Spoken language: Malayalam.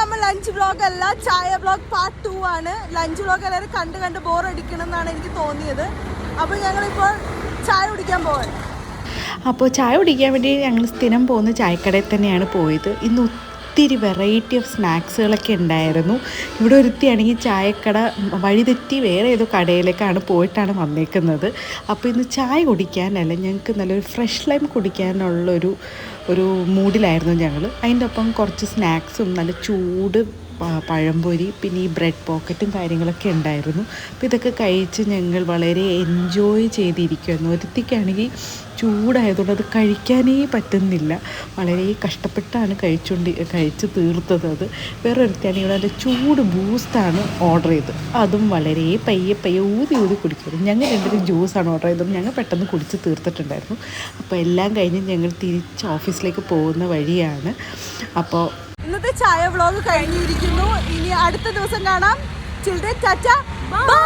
നമ്മൾ ലഞ്ച് വ്ളോഗ് അല്ല, ചായ വ്ളോഗ് പാർട്ട് 2 ആണ്. ലഞ്ച് വ്ളോഗ് എല്ലാവരും കണ്ട് ബോറടിക്കണം എന്നാണ് എനിക്ക് തോന്നിയത്. അപ്പോൾ ഞങ്ങളിപ്പോൾ ചായ കുടിക്കാൻ പോവാണ്. അപ്പോൾ ചായ കുടിക്കാൻ വേണ്ടി ഞങ്ങൾ സ്ഥിരം പോകുന്ന ചായക്കടയിൽ തന്നെയാണ് പോയത്. ഇന്ന് ഒത്തിരി വെറൈറ്റി ഓഫ് സ്നാക്സുകളൊക്കെ ഉണ്ടായിരുന്നു. ഇവിടെ ഒരുത്തിയാണെങ്കിൽ ചായക്കട വഴിതെറ്റി വേറെ ഏതോ കടയിലേക്കാണ് പോയിട്ടാണ് വന്നേക്കുന്നത്. അപ്പോൾ ഇന്ന് ചായ കുടിക്കാനല്ല, ഞങ്ങൾക്ക് നല്ലൊരു ഫ്രഷ് ലൈം കുടിക്കാനുള്ളൊരു മൂഡിലായിരുന്നു ഞങ്ങൾ. അതിൻ്റെ ഒപ്പം കുറച്ച് സ്നാക്സും നല്ല ചൂട് പഴംപൊരി പിന്നെ ഈ ബ്രെഡ് പോക്കറ്റും കാര്യങ്ങളൊക്കെ ഉണ്ടായിരുന്നു. അപ്പോൾ ഇതൊക്കെ കഴിച്ച് ഞങ്ങൾ വളരെ എൻജോയ് ചെയ്തിരിക്കുമായിരുന്നു. ഒരുത്തിക്കാണെങ്കിൽ ചൂടായതുകൊണ്ട് അത് കഴിക്കാനേ പറ്റുന്നില്ല. വളരെ കഷ്ടപ്പെട്ടാണ് കഴിച്ച് തീർത്തത്. അത് വേറെ ഒരുത്തിയാണെങ്കിൽ അതിൻ്റെ ചൂട് ബൂസ്റ്റാണ് ഓർഡർ ചെയ്തത്. അതും വളരെ പയ്യെ ഊതി കുടിക്കുന്നു. ഞങ്ങൾ രണ്ടുപേരും ജ്യൂസാണ് ഓർഡർ ചെയ്തത്. ഞങ്ങൾ പെട്ടെന്ന് കുടിച്ച് തീർത്തിട്ടുണ്ടായിരുന്നു. അപ്പോൾ എല്ലാം കഴിഞ്ഞ് ഞങ്ങൾ തിരിച്ച് ഓഫീസിലേക്ക് പോകുന്ന വഴിയാണ്. അപ്പോൾ ഇന്നത്തെ ചായ വ്ളോഗ് കഴിഞ്ഞിരിക്കുന്നു. ഇനി അടുത്ത ദിവസം കാണാം. Children Tata by.